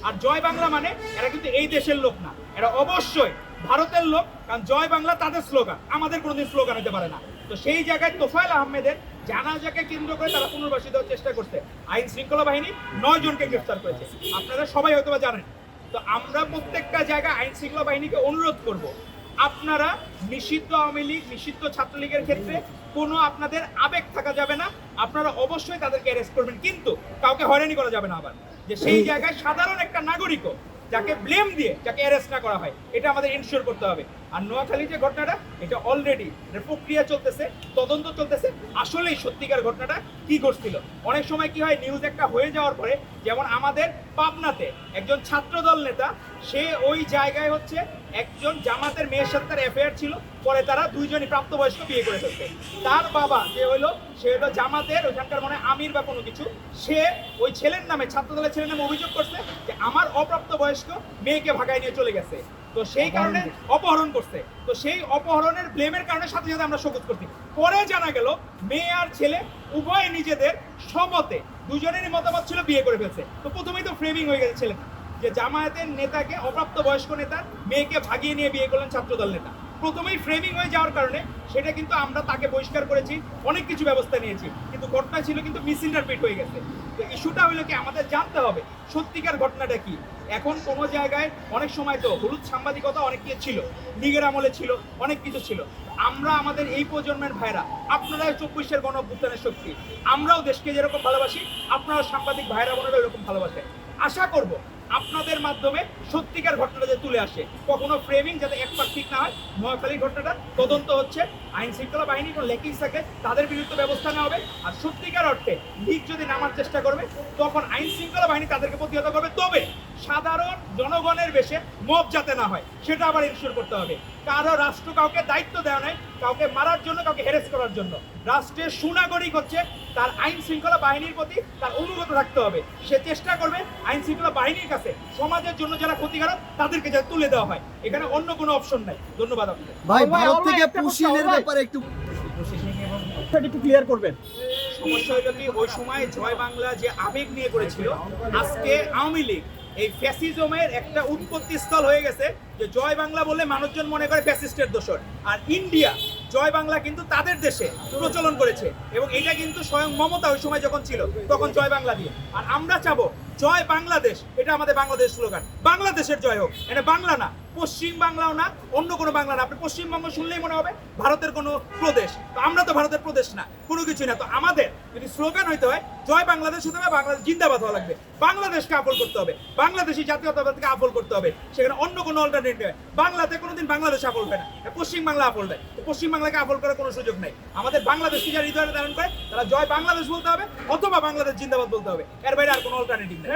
আর জয় বাংলা মানে এরা কিন্তু এই দেশের লোক না, এরা অবশ্যই ভারতের লোক, কারণ জয় বাংলা তাদের স্লোগান, আমাদের কোনোদিন স্লোগান হতে পারে না। তো সেই জায়গায় তোফায়েল আহমেদের জানাজাকে কেন্দ্র করে তারা পুনর্বাসিত হওয়ার চেষ্টা করছে। আইন শৃঙ্খলা বাহিনী 9 জনকে গ্রেফতার করেছে, আপনারা সবাই হয়তো জানেন। তো আমরা প্রত্যেকটা জায়গায় আইন শৃঙ্খলা বাহিনীকে অনুরোধ করব, আপনারা নিষিদ্ধ আওয়ামী লীগ, নিষিদ্ধ ছাত্রলীগের ক্ষেত্রে কোনো আপনাদের আবেগ থাকা যাবে না, আপনারা অবশ্যই তাদেরকে অ্যারেস্ট করবেন, কিন্তু কাউকে হয়রানি করা যাবে না। আবার যে সেই জায়গায় সাধারণ একটা নাগরিকও যাকে ব্লেম দিয়ে যাকে অ্যারেস্ট না করা হয়, এটা আমাদের ইনশিওর করতে হবে। আর নোয়াখালী যে ঘটনাটা, এটা অলরেডি প্রক্রিয়া চলতেছে, তদন্ত চলতেছে, আসলেই সত্যিকার ঘটনাটা কি ঘটছিল। অনেক সময় কি হয়, নিউজ একটা হয়ে যাওয়ার পরে, যেমন আমাদের পাবনাতে একজন ছাত্রদল নেতা, সে ওই জায়গায় হচ্ছে একজন জামাতের মেয়ের সাথে তার অ্যাফেয়ার ছিল, পরে তারা দুইজনই প্রাপ্তবয়স্ক বিয়ে করে ফেলছে। তার বাবা যে হইলো, সে হলো জামাতের ওইখানকার মনে আমির বা কোনো কিছু, সে ওই ছেলের নামে, ছাত্রদলের ছেলের নামে অভিযোগ করছে যে আমার অপ্রাপ্তবয়স্ক মেয়েকে ভাগায় নিয়ে চলে গেছে। তো সেই কারণে অপহরণ করছে, তো সেই অপহরণের ব্লেমের কারণে সাথে সাথে আমরা শোকজ করছি। পরে জানা গেল মেয়ে আর ছেলে উভয় নিজেদের সমতে, দুজনেরই মতামত ছিল, বিয়ে করে ফেলছে। তো প্রথমেই তো ফ্রেমিং হয়ে গেছে ছেলেটা, যে জামায়াতের নেতাকে, অপ্রাপ্ত বয়স্ক নেতার মেয়েকে ভাগিয়ে নিয়ে বিয়ে করলেন ছাত্রদল নেতা। প্রথমেই ফ্রেমিং হয়ে যাওয়ার কারণে সেটা কিন্তু আমরা তাকে বহিষ্কার করেছি, অনেক কিছু ব্যবস্থা নিয়েছি, কিন্তু ঘটনা ছিল কিন্তু মিসইন্টারপ্রিট হয়ে গেছে। তো ইস্যুটা হলো কি, আমাদের জানতে হবে সত্যিকার ঘটনাটা কি। এখন কোনো জায়গায় অনেক সময় তো হলুদ সাংবাদিকতা অনেক কিছু ছিল, লীগের আমলে ছিল, অনেক কিছু ছিল। আমরা আমাদের এই প্রজন্মের ভাইরা, আপনারা 24-এর গণ অভ্যুত্থানের শক্তি, আমরাও দেশকে যেরকম ভালোবাসি, আপনারাও সাংবাদিক ভাইরা বোনেরা এরকম ভালোবাসে। আশা করব আপনাদের মাধ্যমে সত্যিকার ঘটনাটা যে তুলে আসে, কখনো ফ্রেমিং যাতে একবার ঠিক না হয়। নোয়াখালীর ঘটনাটা তদন্ত হচ্ছে, আইন শৃঙ্খলা বাহিনী কোনো লেকিংস থাকে তাদের বিরুদ্ধে ব্যবস্থা নেওয়া হবে। আর সত্যিকার অর্থে লীগ যদি নামার চেষ্টা করবে, তখন আইন শৃঙ্খলা বাহিনী তাদেরকে প্রতিহত করবে। তবে সাধারণ জনগণের বেশে মব যাতে না হয়, সেটা আবার ইনশিওর করতে হবে। কারো রাষ্ট্র কাউকে দায়িত্ব দেওয়া নাই কাউকে মারার জন্য, কাউকে হ্যারেস করার জন্য। রাষ্ট্রের সুনাগরিক হচ্ছে তার আইন শৃঙ্খলা বাহিনীর প্রতি তার অনুগত থাকতে হবে। সে চেষ্টা করবে আইন শৃঙ্খলা বাহিনীর কাছে সমাজের জন্য যারা ক্ষতিকারক তাদেরকে যাতে তুলে দেওয়া হয়, এখানে অন্য কোনো অপশন নাই। ধন্যবাদ আপনাদের। ভাই, ভারত থেকে পুশিংয়ের ব্যাপারে একটু ক্লিয়ার করবেন। সমস্যা হলো কি, ওই সময় জয় বাংলা যে আবেগ নিয়ে করেছিল, আজকে আওয়ামী লীগ এই ফ্যাসিজমের একটা উৎপত্তি স্থল হয়ে গেছে, যে জয় বাংলা বলে মানুষজন মনে করে ফ্যাসিস্টের দোসর। আর ইন্ডিয়া জয় বাংলা কিন্তু তাদের দেশে প্রচলন করেছে, এবং এটা কিন্তু স্বয়ং মমতা ওই সময় যখন ছিল তখন জয় বাংলা দিয়ে। আর আমরা চাবো জয় বাংলাদেশ, এটা আমাদের বাংলাদেশ স্লোগান, বাংলাদেশের জয় হোক। এটা বাংলা না, পশ্চিম বাংলাও না, অন্য কোনো বাংলা না। আপনি পশ্চিমবঙ্গ শুনলেই মনে হবে ভারতের কোনো প্রদেশ, তো আমরা তো ভারতের প্রদেশ না, কোনো কিছুই না। তো আমাদের যদি স্লোগান হইতে হয় জয় বাংলাদেশ হতে হবে, বাংলাদেশ জিন্দাবাদ হওয়া লাগবে, বাংলাদেশকে আফল করতে হবে, বাংলাদেশি জাতীয়তাবাদকে আফল করতে হবে, সেখানে অন্য কোনো অল্টারনেটিভ। বাংলাতে কোনোদিন বাংলাদেশ আফল হয় না, পশ্চিম বাংলা আফল দেয়। পশ্চিম বাংলাকে আফল করার কোনো সুযোগ নাই। আমাদের বাংলাদেশকে যারা হৃদয়ে ধারণ করে তারা জয় বাংলাদেশ বলতে হবে, অথবা বাংলাদেশ জিন্দাবাদ বলতে হবে, এর বাইরে আর কোনো অল্টারনেটিভ নেই।